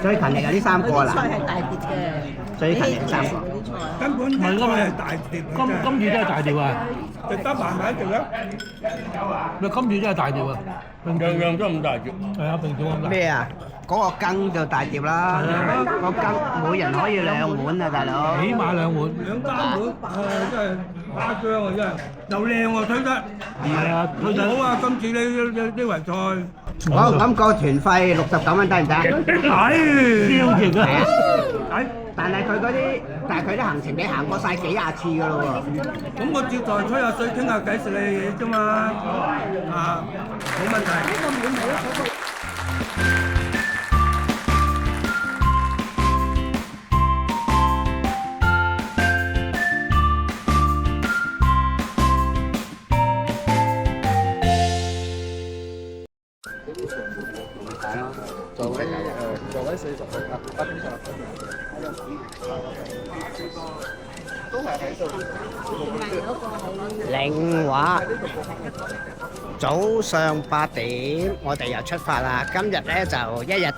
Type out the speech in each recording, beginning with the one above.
最勤力係呢三個啦。菜係大碟嘅，最勤力三個。根本啲菜係大碟嚟嘅。今次真係大碟啊！就得慢慢做啦。你今次真係大碟啊！樣樣都咁大碟。係啊，平時咁大。咩啊？嗰個羹就大碟啦，個羹每人可以2碗啊，大佬。起碼2碗。2三碗，真係誇張啊！真係又靚喎，推得。係啊，推得好啊！今次呢圍菜。好，咁個團費69蚊得唔得？超值啊！但係佢啲行程你行過晒幾廿次㗎咯喎。咁我接待吹下水傾下偈食你嘢啫嘛，啊，冇問題。座位40啊，8點30分。都係喺度。領畫早上8點，我哋又出發啦。今日咧就1日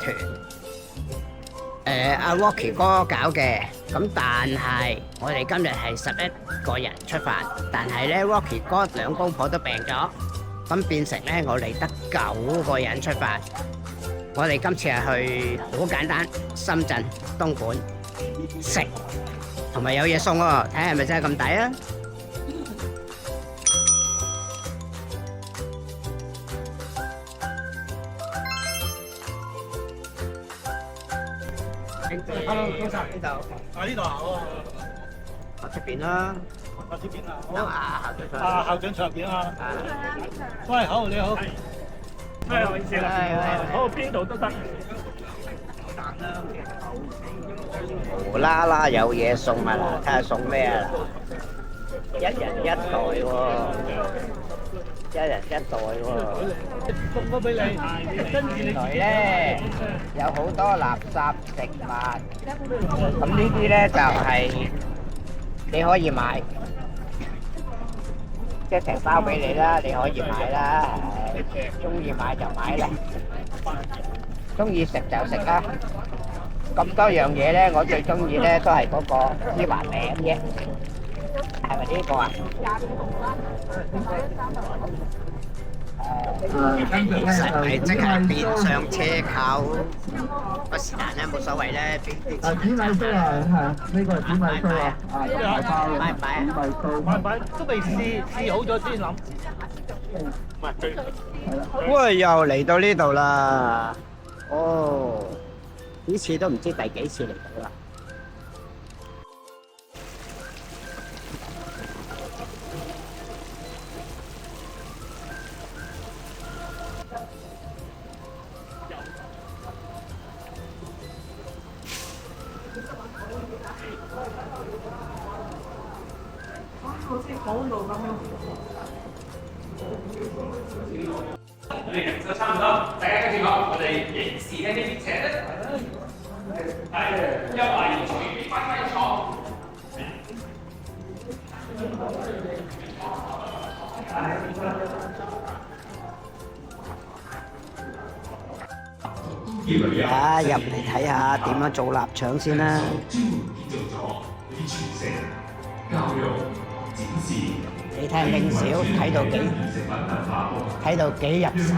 團，阿 Rocky 哥搞嘅。咁但係我哋今日係11個人出發，但係咧 Rocky 哥兩公婆都病咗，咁變成咧我哋得9個人出發。我哋今次係去好簡單，深圳、東莞食，同埋有嘢送喎，睇下係咪真係咁抵啊！Hello， 早晨，呢度。啊，呢度啊，我出邊啦。我呢邊啊，好啊，校長坐入邊啊。喂，好，你好。係，我意思啦。好，邊度都得。無啦啦有嘢送啊！睇下送咩啊！一人一袋喎，一人一袋喎。送咗俾你，跟住你原來咧有好多垃圾食物，咁呢啲咧就係你可以買，即係成包俾你啦，你可以買啦，中意買就買啦，中意食就食啦。咁多樣嘢咧，我最中意咧都係嗰個芝華餅啫，係咪呢個啊？其實係即係變相車購，個時間咧冇所謂咧，邊啲紫米糕啊，係呢個係紫米糕啊，買唔買啊？買都未試好咗先諗。喂，又嚟到呢度啦！哦，呢次都唔知第幾次嚟到啦。好似好路咁樣。就差唔多，大家跟住我哋迎視呢啲車咧，係一懷疑隨便揮揮錯。啊，入嚟睇下點樣做臘腸先啦。你睇令少睇到幾入神。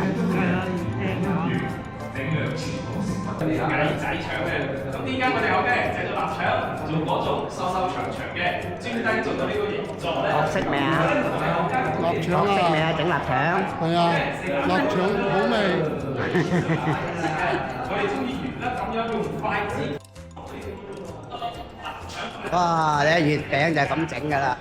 雞仔腸嘅，咁點解我哋有雞仔做臘腸，做嗰種瘦瘦長長嘅，專登做到呢個形狀咧？學識未啊？臘腸學識未啊？啊，整臘腸。係啊，臘腸好味。我哋中意圓粒咁樣用筷子。哇！你睇月餅就係咁整㗎啦。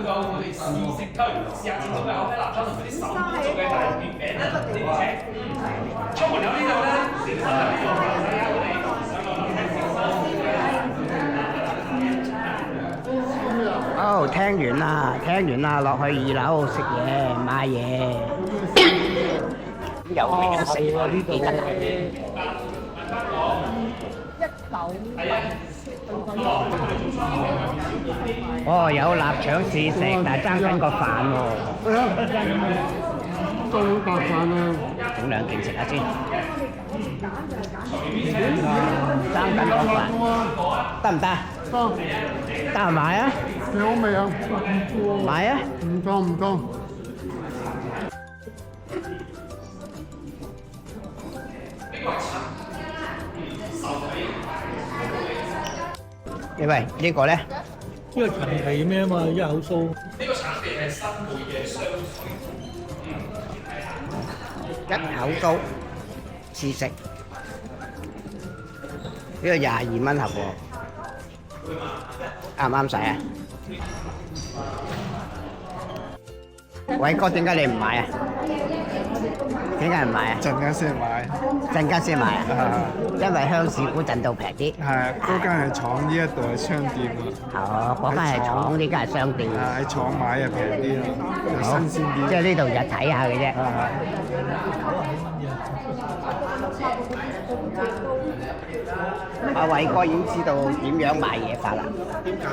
到我哋試食區，試下正宗嘅口啤臘腸同佢啲手工做嘅大月餅咧，而且出門口呢度咧，小心有呢度，睇下我哋聽完啦，落去2樓食嘢買嘢。有名食喎呢度。哦，有臘腸試食，但係爭緊個飯喎。都白飯啊！整2件食下先。爭緊個飯，得唔得？得買啊！幾好味啊！買啊！唔夠。喂，呢個咧？因為陳皮咩啊嘛，一口酥。呢個橙皮係新會嘅雙水。一口酥試食，呢個22蚊盒喎，啱唔啱使啊？偉哥，點解你唔買啊？點解唔買啊？陣間先買。陣間先買啊？因為鄉市股震到平啲。係，嗰間係廠，呢一度係商店啊。哦，嗰間係廠，呢間係商店。喺廠買又平啲咯，又新鮮啲。即係呢度就睇下嘅啫。阿偉哥已經知道點樣買嘢法啦。點解？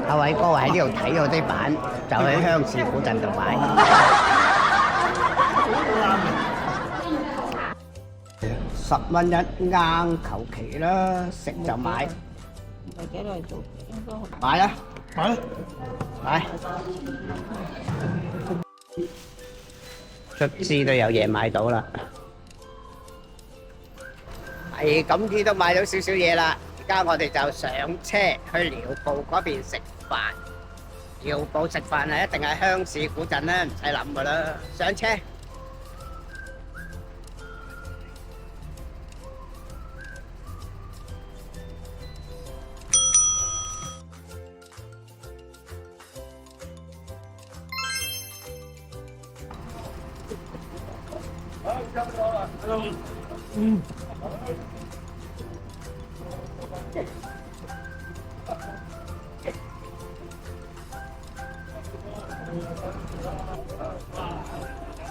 阿偉哥話喺呢度睇咗啲版，就喺鄉市股鎮度買。10蚊一啱，求其啦，食就買。買啦！買！卒之都有嘢買到啦。係咁啲都買到少少嘢啦，而家我哋就上車去寮步嗰邊食飯。寮步食飯係一定係鄉市古鎮啦，唔使諗噶啦，上車。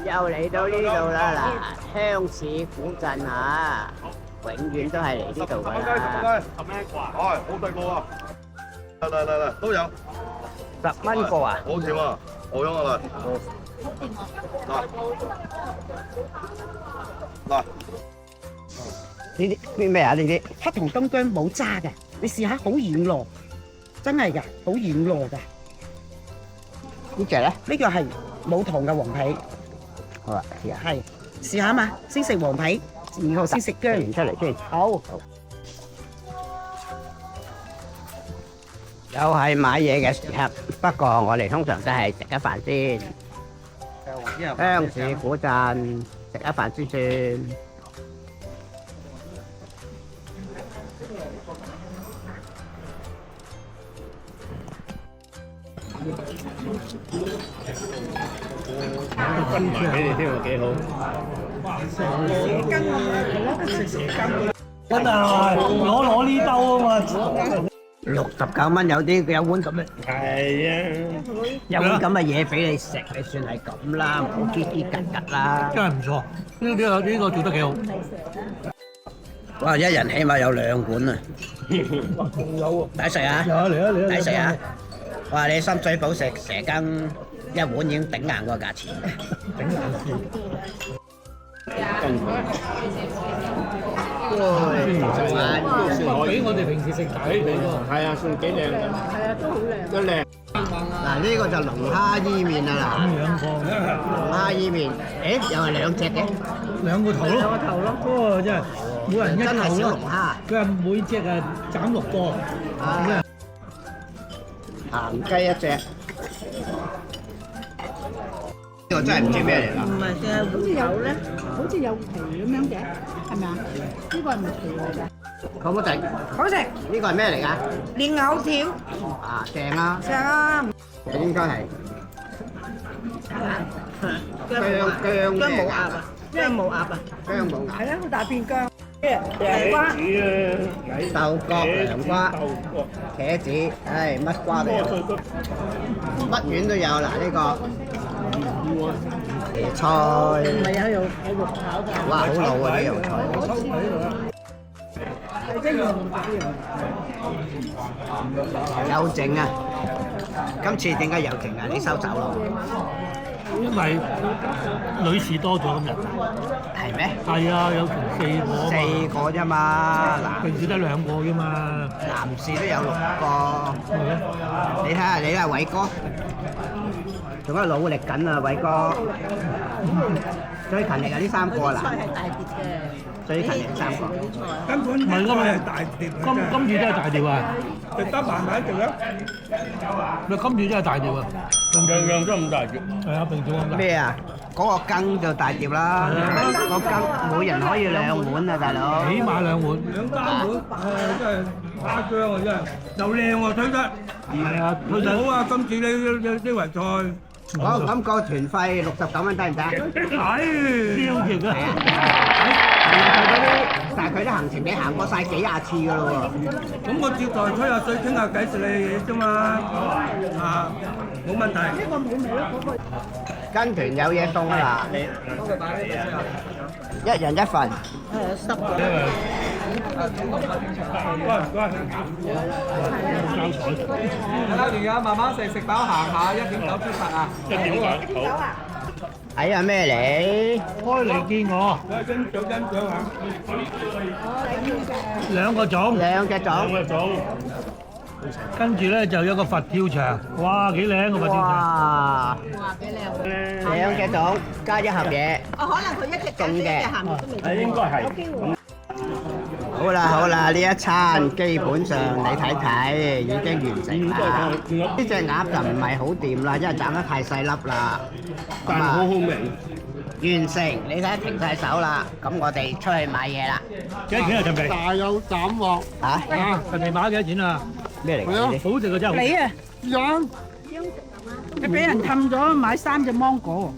又嚟到呢度啦，嗱，鄉市古鎮啊，永遠都係嚟呢度噶啦。好食過啊！嚟，都有。10蚊個啊？好甜啊！好香啊！嚟，呢啲咩啊？呢啲黑糖金薑冇渣嘅，你試下好軟糯，真係㗎，好軟糯㗎。呢隻咧？呢個係冇糖嘅黃皮，好啊，試下。係試下嘛，先食黃皮，然後先食薑。完出嚟先。好。又係買嘢嘅時刻，不過我哋通常都係食一飯先。鄉市古鎮食一飯先算。分埋俾你添喎，幾好。真係攞呢兜啊嘛！69蚊有啲有碗咁嘅，係啊，有碗咁嘅嘢俾你食，你算係咁啦，唔好結結吉吉啦。真係唔錯，呢個做得幾好。哇！一人起碼有2碗啊！有抵食啊！嚟抵食啊！哇！你深水埗食蛇羹一碗已經頂硬個價錢。頂硬先。比我哋平時食大啲喎。係啊，算幾靚㗎。係啊，都好靚。都靚。嗱，呢個就龍蝦伊麵啊嗱。兩個。龍蝦伊麵，誒又係2隻嘅。2個頭咯。2個頭咯。哦，真係每人一頭咯。真係小龍蝦。佢係每隻係斬6個。啊。鹹雞1隻。呢個真係唔知咩嚟㗎。唔係嘅，好似有咧，好似有皮咁樣嘅，係咪啊？呢個係唔係皮嚟㗎？好唔好食？好食，呢個係咩嚟㗎？蓮藕條。啊，正啊！正啊！應該係薑冇鴨啊！薑冇鴨啊！薑冇鴨。係啊，好大片薑。豆角、涼瓜、茄子，乜瓜都有，乜丸都有嗱。呢個椰菜，哇，好老啊啲油菜。有剩啊！今次點解有剩啊？你收走咯？因為女士多咗今日。係咩？係啊，有成4個。4個啫嘛，平時得2個啫嘛。男士都有6個。你睇下，你睇下偉哥，仲喺度努力緊啊，偉哥。最勤力係呢3個啦。最勤力3個。根本唔係嗰個係大碟。今次真係大碟啊！食得慢慢做啦。你今次真係大碟啊！樣都咁大碟。係啊，平時咁大。咩啊？嗰個羹就大碟啦，個羹每人可以2碗啊，大佬。起碼2碗。2、3碗，真係誇張啊！真係又靚喎，推得。係啊，推得好啊！今次呢圍菜。好，咁個團費69蚊得唔得？超值啊！但係佢啲行程你行過晒幾廿次㗎咯喎。咁我接待吹下水傾下偈食你嘢啫嘛，冇問題。跟團有嘢送啊嗱，1人1份。而家慢慢食飽行下，1.9出發啊！1.9好。睇下咩嚟？開嚟見我。欣賞下。2個種。2隻種。跟住咧就有個佛跳牆，哇幾靚個佛跳牆。哇！幾靚！2隻種加1盒嘢。可能佢一隻種嘅鹹肉都未。應該係。好啦，呢一餐基本上你睇睇已經完成啦。呢隻鴨就唔係好掂啦，因為斬得太細粒啦。但係好好味。完成，你睇下停晒手啦。咁我哋出去買嘢啦。幾多錢啊？陳皮？大有斬喎！嚇？陳皮買幾多錢啊？咩嚟㗎？好食嘅真係。你啊，你俾人氹咗買3隻芒果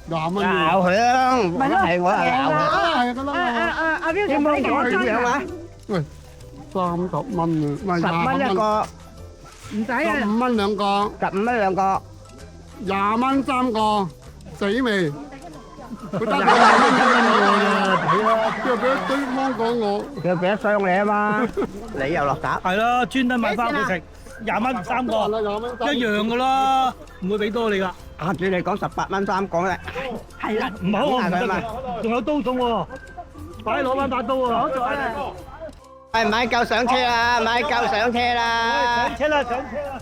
20蚊鬧佢啦！係我係鬧佢。喎。阿標啲芒果點樣啊？喂，30蚊啊，唔係10蚊一個，唔使啊。 15蚊2個15蚊2個。 ，20蚊3個，死未？佢得20蚊俾一堆芒果我。佢俾一箱你啊嘛，你又落搭。係咯，專登買翻嚟食，20蚊3個，一樣噶啦，唔會俾多你噶。按住你講18蚊3個咧。係啦，唔好我唔得，仲有刀送喎，快攞翻把刀喎。攞咗啦。買夠上車啦，買夠上車啦。上車啦，上車啦。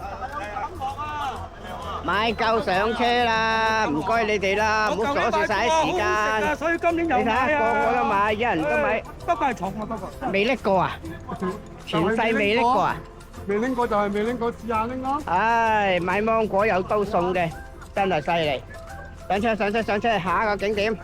買夠上車啦，唔該你哋啦，唔好阻住晒啲時間。所以今年又你睇下個個都買，一人都買。不過係重啊，不過。未拎過啊？前世未拎過啊？未拎過就係未拎過，試下拎咯。唉，買芒果有刀送嘅，真係犀利。上車上車上車，下一個景點。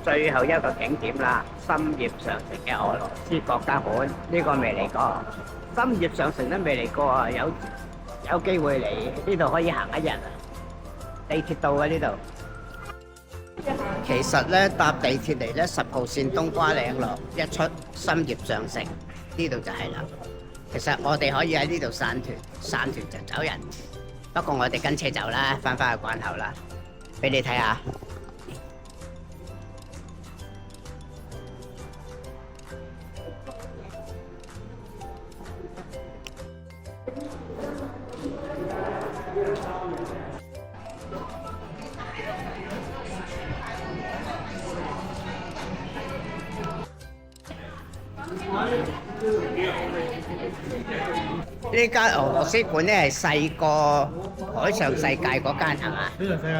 最後一個景點啦，深葉上城嘅俄羅斯國家館，呢個未嚟過。深葉上城都未嚟過啊，有機會嚟呢度可以行一日啊！地鐵到嘅呢度。其實咧搭地鐵嚟咧，10號線冬瓜嶺路一出深葉上城呢度就係啦。其實我哋可以喺呢度散團，散團就走人。不過我哋跟車走啦，翻返去關口啦，俾你睇下。呢間俄羅斯館咧係細過海上世界嗰間係嘛？呢個世界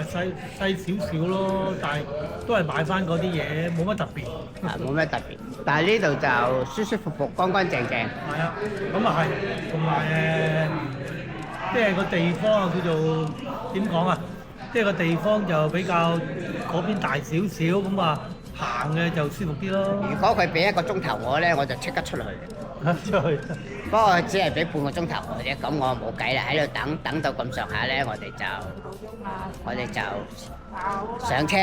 細少少咯，但係都係買翻嗰啲嘢，冇乜特別。冇咩特別，但係呢度就舒舒服服、乾乾淨淨。係啊，咁啊係，同埋即係個地方啊，叫做點講啊？即係個地方就比較嗰邊大少少，咁啊行嘅就舒服啲咯。如果佢俾1個鐘頭我咧，我就即刻出去。出去。不過只係俾半個鐘頭我啫，咁我冇計啦，喺度等到咁上下咧，我哋就上車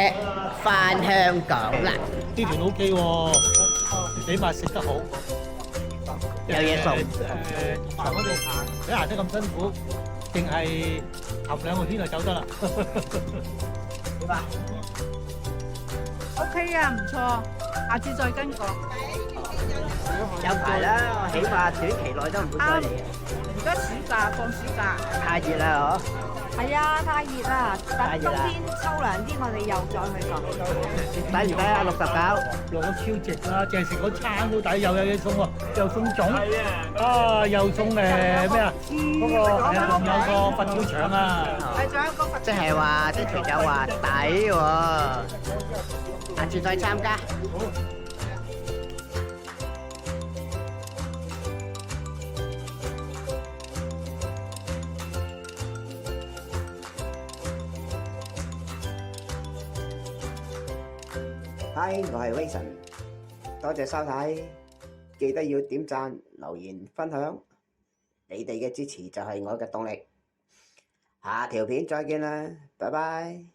翻香港啦。呢團 OK 喎，起碼食得好，有嘢送。同埋我哋行得咁辛苦，淨係頭2個天就走得啦。點啊？ OK 啊，唔錯，下次再跟過。有排啦，起碼短期內都唔會再嚟。而家暑假放暑假，太熱啦，係啊，太熱啦！太熱啦等冬天秋涼啲，我哋又再去過。抵唔抵啊？69，攞超值啦，淨係食嗰餐都抵，又有嘢送喎，又送粽，啊又送咩啊？嗰個係啊，仲有個佛跳牆啊！係仲有一個佛即係話啲團友話抵喎，下次再參加。Hi，我係 Wilson，多謝收睇，記得要點讚、留言、分享，你哋嘅支持就係我嘅動力。下條片再見啦，拜拜。